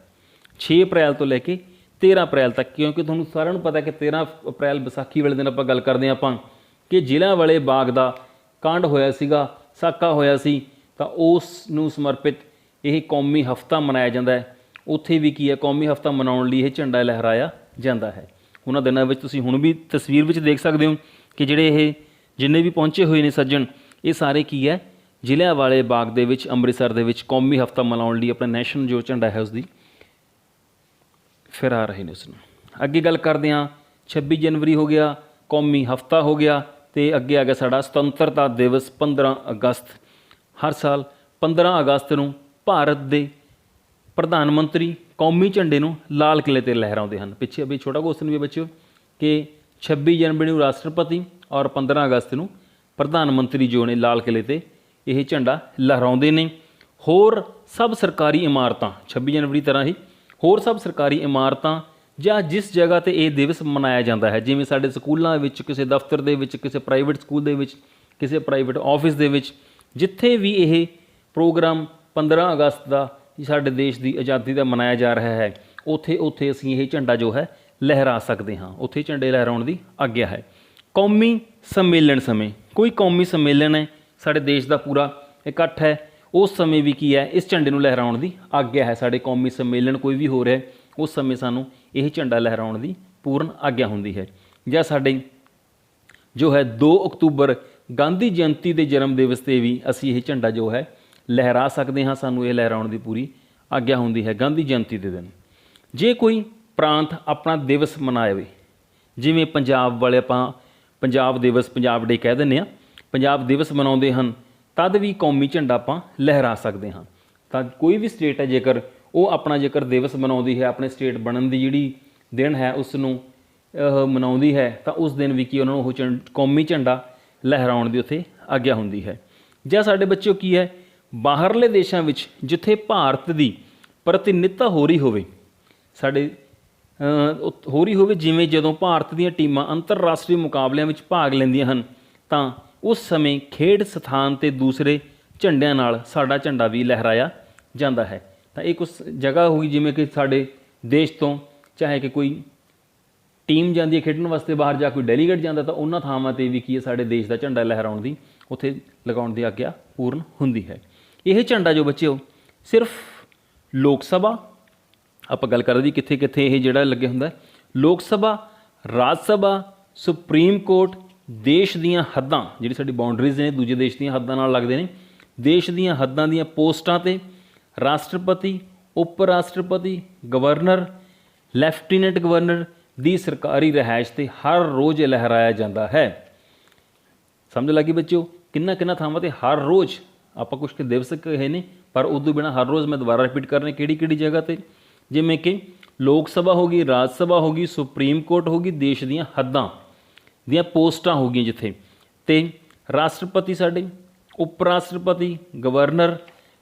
6 ਅਪ੍ਰੈਲ ਤੋਂ ਲੈ ਕੇ 13 ਅਪ੍ਰੈਲ ਤੱਕ। ਕਿਉਂਕਿ ਤੁਹਾਨੂੰ ਸਾਰਿਆਂ ਨੂੰ ਪਤਾ ਕਿ 13 ਅਪ੍ਰੈਲ ਵਿਸਾਖੀ ਵਾਲੇ ਦਿਨ ਆਪਾਂ ਗੱਲ ਕਰਦੇ ਹਾਂ ਆਪਾਂ ਕਿ ਜਲ੍ਹਿਆਂਵਾਲੇ ਬਾਗ ਦਾ ਕਾਂਡ ਹੋਇਆ ਸੀਗਾ, ਸਾਕਾ ਹੋਇਆ ਸੀ, ਤਾਂ ਉਸ ਨੂੰ ਸਮਰਪਿਤ ਇਹ ਕੌਮੀ ਹਫ਼ਤਾ ਮਨਾਇਆ ਜਾਂਦਾ ਹੈ। ਉੱਥੇ ਵੀ ਕੀ ਹੈ, ਕੌਮੀ ਹਫ਼ਤਾ ਮਨਾਉਣ ਲਈ ਇਹ ਝੰਡਾ ਲਹਿਰਾਇਆ ਜਾਂਦਾ ਹੈ। ਉਹਨਾਂ ਦਿਨਾਂ ਵਿੱਚ ਤੁਸੀਂ ਹੁਣ ਵੀ ਤਸਵੀਰ ਵਿੱਚ ਦੇਖ ਸਕਦੇ ਹੋ ਕਿ ਜਿੰਨੇ ਵੀ ਪਹੁੰਚੇ ਹੋਏ ਨੇ ਸੱਜਣ, ਇਹ ਸਾਰੇ ਕੀ ਹੈ, ਜਲ੍ਹਿਆਂਵਾਲੇ ਬਾਗ ਦੇ ਵਿੱਚ ਅੰਮ੍ਰਿਤਸਰ ਦੇ ਵਿੱਚ ਕੌਮੀ ਹਫ਼ਤਾ ਮਨਾਉਣ ਲਈ ਆਪਣਾ ਨੈਸ਼ਨਲ ਜੋ ਝੰਡਾ ਹੈ ਉਸਦੀ ਫਹਿਰਾ ਰਹੇ ਨੇ ਉਸ ਨੂੰ। ਅੱਗੇ ਗੱਲ ਕਰਦੇ ਹਾਂ, 26 ਜਨਵਰੀ ਹੋ ਗਿਆ, ਕੌਮੀ ਹਫ਼ਤਾ ਹੋ ਗਿਆ, ਅਤੇ ਅੱਗੇ ਆ ਗਿਆ ਸਾਡਾ ਸੁਤੰਤਰਤਾ ਦਿਵਸ 15 ਅਗਸਤ। ਹਰ ਸਾਲ 15 ਅਗਸਤ ਨੂੰ ਭਾਰਤ ਦੇ ਪ੍ਰਧਾਨ ਮੰਤਰੀ ਕੌਮੀ ਝੰਡੇ ਨੂੰ ਲਾਲ ਕਿਲ੍ਹੇ 'ਤੇ ਲਹਿਰਾਉਂਦੇ ਹਨ। ਪਿੱਛੇ ਅਭੀ ਛੋਟਾ ਕੁਐਸਚਨ ਵੀ ਬੱਚਿਓ ਕਿ 26 ਜਨਵਰੀ ਨੂੰ ਰਾਸ਼ਟਰਪਤੀ ਔਰ 15 ਅਗਸਤ ਨੂੰ ਪ੍ਰਧਾਨ ਮੰਤਰੀ ਜੋ ਨੇ ਲਾਲ ਕਿਲ੍ਹੇ 'ਤੇ ਇਹ ਝੰਡਾ ਲਹਿਰਾਉਂਦੇ ਨੇ। ਹੋਰ ਸਭ ਸਰਕਾਰੀ ਇਮਾਰਤਾਂ 26 ਜਨਵਰੀ ਤਰ੍ਹਾਂ ਹੀ ਹੋਰ ਸਭ ਸਰਕਾਰੀ ਇਮਾਰਤਾਂ ਜਾਂ ਜਿਸ ਜਗ੍ਹਾ 'ਤੇ ਇਹ ਦਿਵਸ ਮਨਾਇਆ ਜਾਂਦਾ ਹੈ, ਜਿਵੇਂ ਸਾਡੇ ਸਕੂਲਾਂ ਵਿੱਚ, ਕਿਸੇ ਦਫ਼ਤਰ ਦੇ ਵਿੱਚ, ਕਿਸੇ ਪ੍ਰਾਈਵੇਟ ਸਕੂਲ ਦੇ ਵਿੱਚ, ਕਿਸੇ ਪ੍ਰਾਈਵੇਟ ਆਫਿਸ ਦੇ ਵਿੱਚ, ਜਿੱਥੇ ਵੀ ਇਹ ਪ੍ਰੋਗਰਾਮ 15 ਅਗਸਤ ਦਾ ਸਾਡੇ ਦੇਸ਼ ਦੀ ਆਜ਼ਾਦੀ ਦਾ ਮਨਾਇਆ ਜਾ ਰਿਹਾ ਹੈ, ਉੱਥੇ ਅਸੀਂ ਇਹ ਝੰਡਾ ਜੋ ਹੈ ਲਹਿਰਾ ਸਕਦੇ ਹਾਂ। ਉੱਥੇ ਝੰਡੇ ਲਹਿਰਾਉਣ ਦੀ ਆਗਿਆ ਹੈ। ਕੌਮੀ ਸੰਮੇਲਨ ਸਮੇਂ, ਕੋਈ ਕੌਮੀ ਸੰਮੇਲਨ ਹੈ, ਸਾਡੇ ਦੇਸ਼ ਦਾ ਪੂਰਾ ਇਕੱਠ ਹੈ, ਉਸ ਸਮੇਂ ਵੀ ਕੀ ਹੈ, ਇਸ ਝੰਡੇ ਨੂੰ ਲਹਿਰਾਉਣ ਦੀ ਆਗਿਆ ਹੈ। ਸਾਡੇ ਕੌਮੀ ਸੰਮੇਲਨ ਕੋਈ ਵੀ ਹੋ ਰਿਹਾ ਉਸ ਸਮੇਂ ਸਾਨੂੰ ਇਹ ਝੰਡਾ ਲਹਿਰਾਉਣ ਦੀ ਪੂਰਨ ਆਗਿਆ ਹੁੰਦੀ ਹੈ। ਜਾਂ ਸਾਡੇ ਜੋ ਹੈ 2 ਅਕਤੂਬਰ ਗਾਂਧੀ ਜਯੰਤੀ ਦੇ ਜਨਮ ਦਿਵਸ 'ਤੇ ਵੀ ਅਸੀਂ ਇਹ ਝੰਡਾ ਜੋ ਹੈ ਲਹਿਰਾ ਸਕਦੇ ਹਾਂ, ਸਾਨੂੰ ਇਹ ਲਹਿਰਾਉਣ ਦੀ ਪੂਰੀ ਆਗਿਆ ਹੁੰਦੀ ਹੈ ਗਾਂਧੀ ਜਯੰਤੀ ਦੇ ਦਿਨ। ਜੇ ਕੋਈ ਪ੍ਰਾਂਤ ਆਪਣਾ ਦਿਵਸ ਮਨਾਵੇ, ਜਿਵੇਂ ਪੰਜਾਬ ਵਾਲੇ ਆਪਾਂ ਪੰਜਾਬ ਦਿਵਸ, ਪੰਜਾਬ ਡੇ ਕਹਿ ਦਿੰਦੇ ਹਾਂ, ਪੰਜਾਬ ਦਿਵਸ ਮਨਾਉਂਦੇ ਹਨ, ਤਦ ਵੀ ਕੌਮੀ ਝੰਡਾ ਆਪਾਂ ਲਹਿਰਾ ਸਕਦੇ ਹਾਂ। ਤਾਂ ਕੋਈ ਵੀ ਸਟੇਟ ਹੈ ਜੇਕਰ ਉਹ ਆਪਣਾ ਦਿਵਸ ਮਨਾਉਂਦੀ ਹੈ, ਆਪਣੇ ਸਟੇਟ ਬਣਨ ਦੀ ਜਿਹੜੀ ਦਿਨ ਹੈ ਉਸ ਨੂੰ ਮਨਾਉਂਦੀ ਹੈ, ਤਾਂ ਉਸ ਦਿਨ ਵੀ ਕੀ ਉਹਨਾਂ ਨੂੰ ਉਹ ਕੌਮੀ ਝੰਡਾ ਲਹਿਰਾਉਣ ਦੀ ਉੱਥੇ ਆਗਿਆ ਹੁੰਦੀ ਹੈ। ਜਾਂ ਸਾਡੇ ਬੱਚਿਓ ਕੀ ਹੈ, ਬਾਹਰਲੇ ਦੇਸ਼ਾਂ ਵਿੱਚ ਜਿੱਥੇ ਭਾਰਤ ਦੀ ਪ੍ਰਤੀਨਿਧਤਾ ਹੋ ਰਹੀ ਹੋਵੇ, ਜਿਵੇਂ ਜਦੋਂ ਭਾਰਤ ਦੀਆਂ ਟੀਮਾਂ ਅੰਤਰਰਾਸ਼ਟਰੀ ਮੁਕਾਬਲਿਆਂ ਵਿੱਚ ਭਾਗ ਲੈਂਦੀਆਂ ਹਨ, ਤਾਂ ਉਸ ਸਮੇਂ ਖੇਡ ਸਥਾਨ 'ਤੇ ਦੂਸਰੇ ਝੰਡਿਆਂ ਨਾਲ ਸਾਡਾ ਝੰਡਾ ਵੀ ਲਹਿਰਾਇਆ ਜਾਂਦਾ ਹੈ। ਤਾਂ ਇਹ ਕੁਛ ਜਗ੍ਹਾ ਹੋਈ, ਜਿਵੇਂ ਕਿ ਸਾਡੇ ਦੇਸ਼ ਤੋਂ ਚਾਹੇ ਕਿ ਕੋਈ ਟੀਮ ਜਾਂਦੀ ਹੈ ਖੇਡਣ ਵਾਸਤੇ ਬਾਹਰ, ਜਾਂ ਕੋਈ ਡੈਲੀਗੇਟ ਜਾਂਦਾ, ਤਾਂ ਉਹਨਾਂ ਥਾਵਾਂ 'ਤੇ ਵੀ ਕੀ ਹੈ, ਸਾਡੇ ਦੇਸ਼ ਦਾ ਝੰਡਾ ਲਹਿਰਾਉਣ ਦੀ, ਉੱਥੇ ਲਗਾਉਣ ਦੀ ਆਗਿਆ ਪੂਰਨ ਹੁੰਦੀ ਹੈ। ਇਹ ਝੰਡਾ ਜੋ ਬੱਚਿਓ ਸਿਰਫ ਲੋਕ ਸਭਾ, ਆਪਾਂ ਗੱਲ ਕਰਦੇ ਜੀ ਕਿੱਥੇ ਕਿੱਥੇ ਇਹ ਜਿਹੜਾ ਲੱਗੇ ਹੁੰਦਾ, ਲੋਕ ਸਭਾ, ਰਾਜ ਸਭਾ, ਸੁਪਰੀਮ ਕੋਰਟ, ਦੇਸ਼ ਦੀਆਂ ਹੱਦਾਂ, ਜਿਹੜੀ ਸਾਡੀ ਬਾਉਂਡਰੀਜ਼ ਨੇ ਦੂਜੇ ਦੇਸ਼ ਦੀਆਂ ਹੱਦਾਂ ਨਾਲ ਲੱਗਦੇ ਨੇ, ਦੇਸ਼ ਦੀਆਂ ਹੱਦਾਂ ਦੀਆਂ ਪੋਸਟਾਂ 'ਤੇ ਰਾਸ਼ਟਰਪਤੀ, ਉਪ ਰਾਸ਼ਟਰਪਤੀ, ਗਵਰਨਰ, ਲੈਫਟੀਨੈਂਟ ਗਵਰਨਰ ਦੀ ਸਰਕਾਰੀ ਰਿਹਾਇਸ਼ 'ਤੇ ਹਰ ਰੋਜ਼ ਲਹਿਰਾਇਆ ਜਾਂਦਾ ਹੈ। ਸਮਝ ਲੱਗੀ ਬੱਚਿਓ? ਕਿੰਨਾ ਥਾਵਾਂ 'ਤੇ ਹਰ ਰੋਜ਼, ਆਪਾਂ ਕੁਛ ਦਿਵਸ ਕਹੇ ਨੇ, ਪਰ ਉਦੋਂ ਬਿਨਾਂ ਹਰ ਰੋਜ਼ ਮੈਂ ਦੁਬਾਰਾ ਰਿਪੀਟ ਕਰਨੇ ਕਿਹੜੀ ਜਗ੍ਹਾ 'ਤੇ, ਜਿਵੇਂ ਕਿ ਲੋਕ ਸਭਾ ਹੋ ਗਈ, ਰਾਜ ਸਭਾ ਹੋ ਗਈ, ਸੁਪਰੀਮ ਕੋਰਟ ਹੋ ਗਈ, ਦੇਸ਼ ਦੀਆਂ ਹੱਦਾਂ ਦੀਆਂ ਪੋਸਟਾਂ ਹੋ ਗਈਆਂ ਜਿੱਥੇ, ਤੇ ਰਾਸ਼ਟਰਪਤੀ ਸਾਡੇ, ਉਪ ਰਾਸ਼ਟਰਪਤੀ, ਗਵਰਨਰ,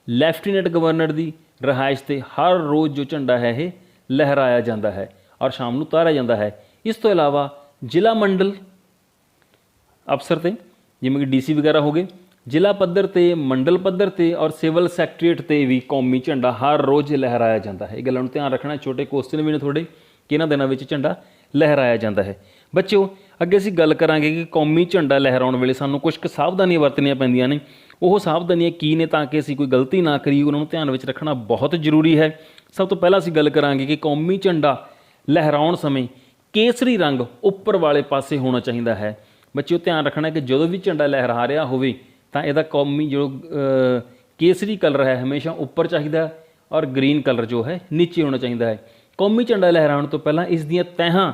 ਲੈਫਟੀਨੈਂਟ ਗਵਰਨਰ ਦੀ ਰਿਹਾਇਸ਼ 'ਤੇ ਹਰ ਰੋਜ਼ ਜੋ ਝੰਡਾ ਹੈ ਇਹ ਲਹਿਰਾਇਆ ਜਾਂਦਾ ਹੈ ਔਰ ਸ਼ਾਮ ਨੂੰ ਉਤਾਰਿਆ ਜਾਂਦਾ ਹੈ। ਇਸ ਤੋਂ ਇਲਾਵਾ ਜ਼ਿਲ੍ਹਾ ਮੰਡਲ ਅਫਸਰ 'ਤੇ ਜਿਵੇਂ ਕਿ ਡੀਸੀ ਵਗੈਰਾ ਹੋ ਗਏ, ਜ਼ਿਲ੍ਹਾ ਪੱਧਰ 'ਤੇ, ਮੰਡਲ ਪੱਧਰ 'ਤੇ ਔਰ ਸਿਵਲ ਸੈਕਟਰੀਏਟ 'ਤੇ ਵੀ ਕੌਮੀ ਝੰਡਾ ਹਰ ਰੋਜ਼ ਲਹਿਰਾਇਆ ਜਾਂਦਾ ਹੈ। ਇਹ ਗੱਲਾਂ ਨੂੰ ਧਿਆਨ ਰੱਖਣਾ, ਛੋਟੇ ਕੁਐਸਚਨ ਵੀ ਨੇ ਤੁਹਾਡੇ ਕਿ ਇਹਨਾਂ ਦਿਨਾਂ ਵਿੱਚ ਝੰਡਾ ਲਹਿਰਾਇਆ ਜਾਂਦਾ ਹੈ। ਬੱਚਿਓ ਅੱਗੇ ਅਸੀਂ ਗੱਲ ਕਰਾਂਗੇ ਕਿ ਕੌਮੀ ਝੰਡਾ ਲਹਿਰਾਉਣ ਵੇਲੇ ਸਾਨੂੰ ਕੁਝ ਕੁ ਸਾਵਧਾਨੀਆਂ ਵਰਤਣੀਆਂ ਪੈਂਦੀਆਂ ਨੇ। ਉਹ ਸਾਵਧਾਨੀਆਂ ਕੀ ਨੇ ਤਾਂ ਕਿ ਅਸੀਂ ਕੋਈ ਗਲਤੀ ਨਾ ਕਰੀਏ, ਉਹਨਾਂ ਨੂੰ ਧਿਆਨ ਵਿੱਚ ਰੱਖਣਾ ਬਹੁਤ ਜ਼ਰੂਰੀ ਹੈ। ਸਭ ਤੋਂ ਪਹਿਲਾਂ ਅਸੀਂ ਗੱਲ ਕਰਾਂਗੇ ਕਿ ਕੌਮੀ ਝੰਡਾ ਲਹਿਰਾਉਣ ਸਮੇਂ ਕੇਸਰੀ ਰੰਗ ਉੱਪਰ ਵਾਲੇ ਪਾਸੇ ਹੋਣਾ ਚਾਹੀਦਾ ਹੈ। ਬੱਚਿਓ ਧਿਆਨ ਰੱਖਣਾ ਕਿ ਜਦੋਂ ਵੀ ਝੰਡਾ ਲਹਿਰਾ ਰਿਹਾ ਹੋਵੇ ਤਾਂ ਇਹਦਾ ਕੌਮੀ ਜੋ ਕੇਸਰੀ ਕਲਰ ਹੈ ਹਮੇਸ਼ਾ ਉੱਪਰ ਚਾਹੀਦਾ ਔਰ ਗ੍ਰੀਨ ਕਲਰ ਜੋ ਹੈ ਨੀਚੇ ਹੋਣਾ ਚਾਹੀਦਾ ਹੈ। ਕੌਮੀ ਝੰਡਾ ਲਹਿਰਾਉਣ ਤੋਂ ਪਹਿਲਾਂ ਇਸ ਦੀਆਂ ਤਹਿਾਂ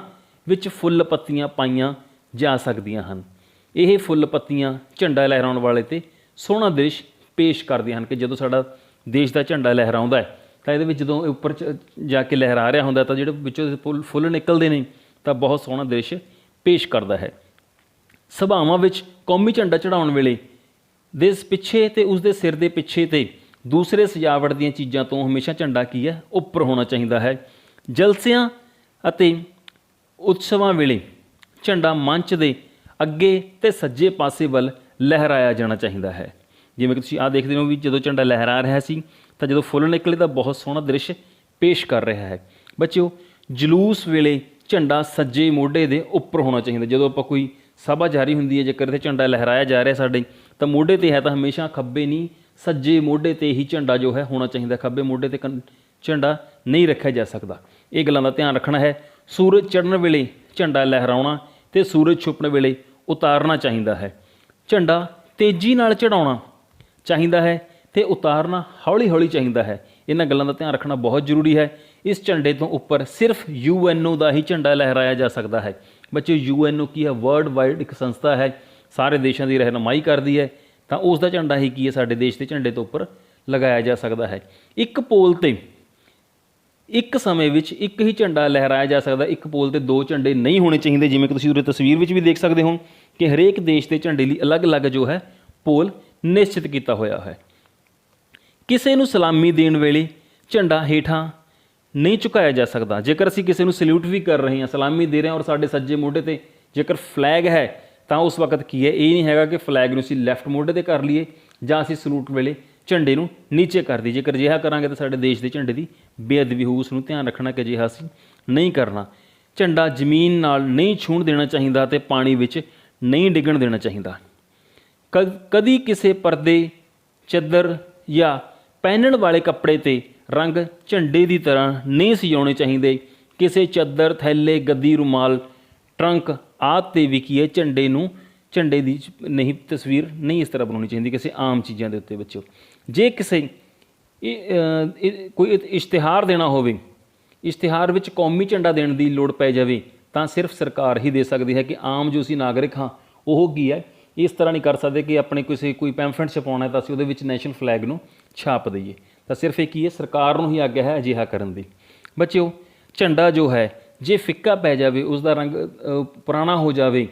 ਵਿੱਚ ਫੁੱਲ ਪੱਤੀਆਂ ਪਾਈਆਂ ਜਾ ਸਕਦੀਆਂ ਹਨ। ਇਹ ਫੁੱਲ ਪੱਤੀਆਂ ਝੰਡਾ ਲਹਿਰਾਉਣ ਵਾਲੇ 'ਤੇ ਸੋਹਣਾ ਦ੍ਰਿਸ਼ ਪੇਸ਼ ਕਰਦੀਆਂ ਹਨ ਕਿ ਜਦੋਂ ਸਾਡਾ ਦੇਸ਼ ਦਾ ਝੰਡਾ ਲਹਿਰਾਉਂਦਾ ਹੈ ਤਾਂ ਇਹਦੇ ਵਿੱਚ ਜਦੋਂ ਉੱਪਰ ਜਾ ਕੇ ਲਹਿਰਾ ਰਿਹਾ ਹੁੰਦਾ ਤਾਂ ਜਿਹੜੇ ਵਿੱਚੋਂ ਫੁੱਲ ਨਿਕਲਦੇ ਨੇ ਤਾਂ ਬਹੁਤ ਸੋਹਣਾ ਦ੍ਰਿਸ਼ ਪੇਸ਼ ਕਰਦਾ ਹੈ। ਸਭਾਵਾਂ ਵਿੱਚ ਕੌਮੀ ਝੰਡਾ ਚੜ੍ਹਾਉਣ ਵੇਲੇ ਦੇ ਪਿੱਛੇ ਅਤੇ ਉਸ ਦੇ ਸਿਰ ਦੇ ਪਿੱਛੇ 'ਤੇ ਦੂਸਰੇ ਸਜਾਵਟ ਦੀਆਂ ਚੀਜ਼ਾਂ ਤੋਂ ਹਮੇਸ਼ਾ ਝੰਡਾ ਕੀ ਹੈ ਉੱਪਰ ਹੋਣਾ ਚਾਹੀਦਾ ਹੈ। ਜਲਸਿਆਂ ਅਤੇ ਉਤਸਵਾਂ ਵੇਲੇ ਝੰਡਾ ਮੰਚ ਦੇ ਅੱਗੇ ਅਤੇ ਸੱਜੇ ਪਾਸੇ ਵੱਲ ਲਹਿਰਾਇਆ ਜਾਣਾ ਚਾਹੀਦਾ ਹੈ। ਜਿਵੇਂ ਕਿ ਤੁਸੀਂ ਆਹ ਦੇਖਦੇ ਹੋ ਵੀ ਜਦੋਂ ਝੰਡਾ ਲਹਿਰਾ ਰਿਹਾ ਸੀ ਤਾਂ ਜਦੋਂ ਫੁੱਲ ਨਿਕਲੇ ਤਾਂ ਬਹੁਤ ਸੋਹਣਾ ਦ੍ਰਿਸ਼ ਪੇਸ਼ ਕਰ ਰਿਹਾ ਹੈ। ਬੱਚਿਓ ਜਲੂਸ ਵੇਲੇ ਝੰਡਾ ਸੱਜੇ ਮੋਢੇ ਦੇ ਉੱਪਰ ਹੋਣਾ ਚਾਹੀਦਾ। ਜਦੋਂ ਆਪਾਂ ਕੋਈ ਸਭਾ ਜਾਰੀ ਹੁੰਦੀ ਹੈ, ਜੇਕਰ ਇੱਥੇ ਝੰਡਾ ਲਹਿਰਾਇਆ ਜਾ ਰਿਹਾ ਸਾਡੇ ਤਾਂ ਮੋਢੇ 'ਤੇ ਹੈ ਤਾਂ ਹਮੇਸ਼ਾ ਖੱਬੇ ਨਹੀਂ ਸੱਜੇ ਮੋਢੇ 'ਤੇ ਹੀ ਝੰਡਾ ਜੋ ਹੈ ਹੋਣਾ ਚਾਹੀਦਾ। ਖੱਬੇ ਮੋਢੇ 'ਤੇ ਝੰਡਾ ਨਹੀਂ ਰੱਖਿਆ ਜਾ ਸਕਦਾ। ਇਹ ਗੱਲਾਂ ਦਾ ਧਿਆਨ ਰੱਖਣਾ ਹੈ। ਸੂਰਜ ਚੜ੍ਹਨ ਵੇਲੇ ਝੰਡਾ ਲਹਿਰਾਉਣਾ ਅਤੇ ਸੂਰਜ ਛੁਪਣ ਵੇਲੇ ਉਤਾਰਨਾ ਚਾਹੀਦਾ ਹੈ। ਝੰਡਾ ਤੇਜ਼ੀ ਨਾਲ ਚੜ੍ਹਾਉਣਾ ਚਾਹੀਦਾ ਹੈ ਅਤੇ ਉਤਾਰਨਾ ਹੌਲੀ ਹੌਲੀ ਚਾਹੀਦਾ ਹੈ। ਇਹਨਾਂ ਗੱਲਾਂ ਦਾ ਧਿਆਨ ਰੱਖਣਾ ਬਹੁਤ ਜ਼ਰੂਰੀ ਹੈ। ਇਸ ਝੰਡੇ ਤੋਂ ਉੱਪਰ ਸਿਰਫ UNO ਦਾ ਹੀ ਝੰਡਾ ਲਹਿਰਾਇਆ ਜਾ ਸਕਦਾ ਹੈ। ਬੱਚੇ UNO ਕੀ ਹੈ? ਵਰਲਡ ਵਾਈਡ ਇੱਕ ਸੰਸਥਾ ਹੈ, ਸਾਰੇ ਦੇਸ਼ਾਂ ਦੀ ਰਹਿਨੁਮਾਈ ਕਰਦੀ ਹੈ, ਤਾਂ ਉਸ ਦਾ ਝੰਡਾ ਹੀ ਕੀ ਹੈ ਸਾਡੇ ਦੇਸ਼ ਦੇ ਝੰਡੇ ਤੋਂ ਉੱਪਰ ਲਗਾਇਆ ਜਾ ਸਕਦਾ ਹੈ। ਇੱਕ ਪੋਲ 'ਤੇ ਇੱਕ ਸਮੇਂ ਵਿੱਚ ਇੱਕ ਹੀ ਝੰਡਾ ਲਹਿਰਾਇਆ ਜਾ ਸਕਦਾ। ਇੱਕ ਪੋਲ 'ਤੇ ਦੋ ਝੰਡੇ ਨਹੀਂ ਹੋਣੇ ਚਾਹੀਦੇ। ਜਿਵੇਂ ਕਿ ਤੁਸੀਂ ਉਰੇ ਤਸਵੀਰ ਵਿੱਚ ਵੀ ਦੇਖ ਸਕਦੇ ਹੋ ਕਿ ਹਰੇਕ ਦੇਸ਼ ਦੇ ਝੰਡੇ ਲਈ ਅਲੱਗ-ਅਲੱਗ ਜੋ ਹੈ ਪੋਲ ਨਿਸ਼ਚਿਤ ਕੀਤਾ ਹੋਇਆ ਹੈ। ਕਿਸੇ ਨੂੰ ਸਲਾਮੀ ਦੇਣ ਵੇਲੇ ਝੰਡਾ ਹੇਠਾਂ ਨਹੀਂ ਝੁਕਾਇਆ ਜਾ ਸਕਦਾ। ਜੇਕਰ ਅਸੀਂ ਕਿਸੇ ਨੂੰ ਸਲੂਟ ਵੀ ਕਰ ਰਹੇ ਹਾਂ, ਸਲਾਮੀ ਦੇ ਰਹੇ ਹਾਂ ਔਰ ਸਾਡੇ ਸੱਜੇ ਮੋਢੇ 'ਤੇ ਜੇਕਰ ਫਲੈਗ ਹੈ ਤਾਂ ਉਸ ਵਕਤ ਕੀ ਹੈ, ਇਹ ਨਹੀਂ ਹੈਗਾ ਕਿ ਫਲੈਗ ਨੂੰ ਅਸੀਂ ਲੈਫਟ ਮੋਢੇ 'ਤੇ ਕਰ ਲਈਏ ਜਾਂ ਅਸੀਂ ਸਲੂਟ ਵੇਲੇ ਝੰਡੇ ਨੂੰ ਨੀਚੇ ਕਰ ਦਈਏ। ਜੇਕਰ ਅਜਿਹਾ ਕਰਾਂਗੇ ਤਾਂ ਸਾਡੇ ਦੇਸ਼ ਦੇ ਝੰਡੇ ਦੀ ਬੇਅਦਬੀ ਹੋਊ। ਉਸ ਨੂੰ ਧਿਆਨ ਰੱਖਣਾ ਕਿ ਅਜਿਹਾ ਅਸੀਂ ਨਹੀਂ ਕਰਨਾ। ਝੰਡਾ ਜ਼ਮੀਨ ਨਾਲ ਨਹੀਂ ਛੂਹਣ ਦੇਣਾ ਚਾਹੀਦਾ ਅਤੇ ਪਾਣੀ ਵਿੱਚ ਨਹੀਂ ਡਿੱਗਣ ਦੇਣਾ ਚਾਹੀਦਾ। ਕਦੀ ਕਿਸੇ ਪਰਦੇ, ਚੱਦਰ ਜਾਂ ਪਹਿਨਣ ਵਾਲੇ ਕੱਪੜੇ 'ਤੇ ਰੰਗ ਝੰਡੇ ਦੀ ਤਰ੍ਹਾਂ ਨਹੀਂ ਸਜਾਉਣੇ ਚਾਹੀਦੇ। ਕਿਸੇ ਚੱਦਰ, ਥੈਲੇ, ਗੱਦੀ, ਰੁਮਾਲ, ਟਰੰਕ ਆਦਿ ਤੇ ਵੀ ਕੀ ਹੈ ਝੰਡੇ ਦੀ ਨਹੀਂ ਤਸਵੀਰ ਨਹੀਂ ਇਸ ਤਰ੍ਹਾਂ ਬਣਾਉਣੀ ਚਾਹੀਦੀ ਕਿਸੇ ਆਮ ਚੀਜ਼ਾਂ ਦੇ ਉੱਤੇ। ਬੱਚਿਓ ਜੇ ਕਿਸੇ ਕੋਈ ਇਸ਼ਤਿਹਾਰ ਦੇਣਾ ਹੋਵੇ, ਇਸ਼ਤਿਹਾਰ ਵਿੱਚ ਕੌਮੀ ਝੰਡਾ ਦੇਣ ਦੀ ਲੋੜ ਪੈ ਜਾਵੇ ਤਾਂ ਸਿਰਫ ਸਰਕਾਰ ਹੀ ਦੇ ਸਕਦੀ ਹੈ ਕਿ ਆਮ ਜੋ ਅਸੀਂ ਨਾਗਰਿਕ ਹਾਂ ਉਹ ਕੀ ਹੈ ਇਸ ਤਰ੍ਹਾਂ ਨਹੀਂ ਕਰ ਸਕਦੇ ਕਿ ਆਪਣੇ ਕੋਈ ਪੈਂਫਲੇਟ ਛਪਾਉਣਾ ਤਾਂ ਅਸੀਂ ਉਹਦੇ ਵਿੱਚ ਨੈਸ਼ਨਲ ਫਲੈਗ ਨੂੰ ਛਾਪ ਦਈਏ। ਤਾਂ ਸਿਰਫ ਇਹ ਕੀ ਹੈ ਸਰਕਾਰ ਨੂੰ ਹੀ ਆਗਿਆ ਹੈ ਅਜਿਹਾ ਕਰਨ ਦੀ। ਬੱਚਿਓ ਝੰਡਾ ਜੋ ਹੈ ਜੇ ਫਿੱਕਾ ਪੈ ਜਾਵੇ, ਉਸ ਦਾ ਰੰਗ ਪੁਰਾਣਾ ਹੋ ਜਾਵੇ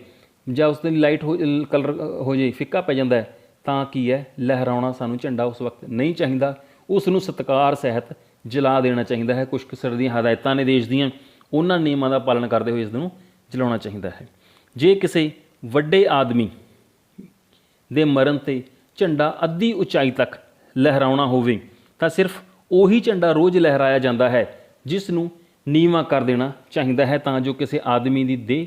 ਜਾਂ ਉਸ ਦੀ ਲਾਈਟ ਕਲਰ ਹੋ ਜਾਏ, ਫਿੱਕਾ ਪੈ ਜਾਂਦਾ ਹੈ ਤਾਂ ਕੀ ਹੈ ਲਹਿਰਾਉਣਾ ਸਾਨੂੰ ਝੰਡਾ ਉਸ ਵਕਤ ਨਹੀਂ ਚਾਹੀਦਾ। ਉਸ ਨੂੰ ਸਤਿਕਾਰ ਸਹਿਤ ਜਲਾ ਦੇਣਾ ਚਾਹੀਦਾ ਹੈ। ਕੁਛ ਕਿਸਰ ਦੀਆਂ ਹਦਾਇਤਾਂ ਨੇ ਦੇਸ਼ ਦੀਆਂ, ਉਹਨਾਂ ਨਿਯਮਾਂ ਦਾ ਪਾਲਣ ਕਰਦੇ ਹੋਏ ਇਸ ਨੂੰ ਜਲਾਉਣਾ ਚਾਹੀਦਾ ਹੈ। ਜੇ ਕਿਸੇ ਵੱਡੇ ਆਦਮੀ ਦੇ ਮਰਨ 'ਤੇ ਝੰਡਾ ਅੱਧੀ ਉਚਾਈ ਤੱਕ ਲਹਿਰਾਉਣਾ ਹੋਵੇ ਤਾਂ ਸਿਰਫ ਉਹੀ ਝੰਡਾ ਰੋਜ਼ ਲਹਿਰਾਇਆ ਜਾਂਦਾ ਹੈ ਜਿਸ ਨੂੰ ਨੀਵਾਂ ਕਰ ਦੇਣਾ ਚਾਹੀਦਾ ਹੈ ਤਾਂ ਜੋ ਕਿਸੇ ਆਦਮੀ ਦੀ ਦੇਹ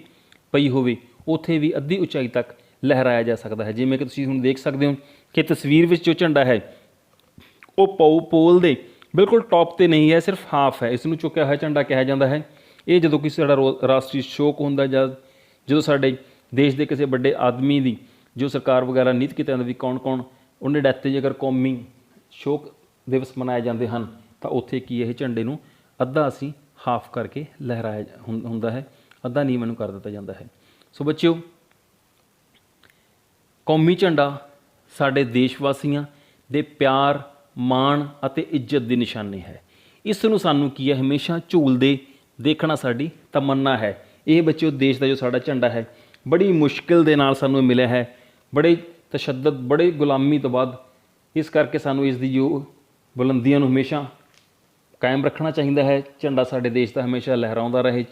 ਪਈ ਹੋਵੇ ਉੱਥੇ ਵੀ ਅੱਧੀ ਉਚਾਈ ਤੱਕ ਲਹਿਰਾਇਆ ਜਾ ਸਕਦਾ ਹੈ। ਜਿਵੇਂ ਕਿ ਤੁਸੀਂ ਹੁਣ ਦੇਖ ਸਕਦੇ ਹੋ ਕਿ ਤਸਵੀਰ ਵਿੱਚ ਜੋ ਝੰਡਾ ਹੈ ਉਹ ਪੋਲ ਦੇ ਬਿਲਕੁਲ ਟੌਪ 'ਤੇ ਨਹੀਂ ਹੈ, ਸਿਰਫ ਹਾਫ ਹੈ। ਇਸ ਨੂੰ ਝੁਕਿਆ ਹੋਇਆ ਝੰਡਾ ਕਿਹਾ ਜਾਂਦਾ ਹੈ। ਇਹ ਜਦੋਂ ਕਿਸੇ ਸਾਡਾ ਰਾਸ਼ਟਰੀ ਸ਼ੋਕ ਹੁੰਦਾ ਜਾਂ ਜਦੋਂ ਸਾਡੇ ਦੇਸ਼ ਦੇ ਕਿਸੇ ਵੱਡੇ ਆਦਮੀ ਦੀ ਜੋ ਸਰਕਾਰ ਵਗੈਰਾ ਨੀਤ ਕੀਤਾ ਜਾਂਦਾ ਵੀ ਕੌਣ ਉਹਨੇ ਡੈਥ 'ਤੇ ਜੇਕਰ ਕੌਮੀ ਸ਼ੋਕ ਦਿਵਸ ਮਨਾਏ ਜਾਂਦੇ ਹਨ ਤਾਂ ਉੱਥੇ ਕੀ ਇਹ ਝੰਡੇ ਨੂੰ ਅੱਧਾ ਅਸੀਂ ਹਾਫ ਕਰਕੇ ਲਹਿਰਾਇਆ ਹੁੰਦਾ ਹੈ, ਅੱਧਾ ਨੀਵਾਂ ਨੂੰ ਕਰ ਦਿੱਤਾ ਜਾਂਦਾ ਹੈ। ਸੋ ਬੱਚਿਓ ਕੌਮੀ ਝੰਡਾ ਸਾਡੇ ਦੇਸ਼ ਵਾਸੀਆਂ ਦੇ ਪਿਆਰ, ਮਾਣ ਅਤੇ ਇੱਜ਼ਤ ਦੀ ਨਿਸ਼ਾਨੀ ਹੈ। ਇਸ ਨੂੰ ਸਾਨੂੰ ਕੀ ਹੈ ਹਮੇਸ਼ਾ ਝੂਲਦੇ ਦੇਖਣਾ ਸਾਡੀ ਤਮੰਨਾ ਹੈ। ਇਹ ਬੱਚਿਓ ਦੇਸ਼ ਦਾ ਜੋ ਸਾਡਾ ਝੰਡਾ ਹੈ ਬੜੀ ਮੁਸ਼ਕਿਲ ਦੇ ਨਾਲ ਸਾਨੂੰ ਮਿਲਿਆ ਹੈ, ਬੜੇ ਤਸ਼ੱਦਦ, ਬੜੇ ਗੁਲਾਮੀ ਤੋਂ ਬਾਅਦ। ਇਸ ਕਰਕੇ ਸਾਨੂੰ ਇਸ ਦੀ ਜੋ ਬੁਲੰਦੀਆਂ ਨੂੰ ਹਮੇਸ਼ਾ ਕਾਇਮ ਰੱਖਣਾ ਚਾਹੀਦਾ ਹੈ। ਝੰਡਾ ਸਾਡੇ ਦੇਸ਼ ਦਾ ਹਮੇਸ਼ਾ ਲਹਿਰਾਉਂਦਾ ਰਹੇ,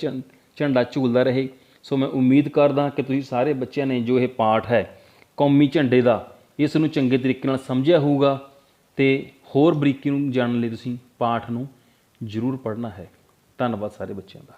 ਝੰਡਾ ਝੂਲਦਾ ਰਹੇ। ਸੋ ਮੈਂ ਉਮੀਦ ਕਰਦਾ ਕਿ ਤੁਸੀਂ ਸਾਰੇ ਬੱਚਿਆਂ ਨੇ ਜੋ ਇਹ ਪਾਠ ਹੈ ਕੌਮੀ ਝੰਡੇ ਦਾ, ਇਸ ਨੂੰ ਚੰਗੇ ਤਰੀਕੇ ਨਾਲ ਸਮਝਿਆ ਹੋਊਗਾ ਅਤੇ ਹੋਰ ਬਰੀਕੀ ਨੂੰ ਜਾਣਨ ਲਈ ਤੁਸੀਂ ਪਾਠ ਨੂੰ ਜ਼ਰੂਰ ਪੜ੍ਹਨਾ ਹੈ। ਧੰਨਵਾਦ ਸਾਰੇ ਬੱਚਿਆਂ ਦਾ।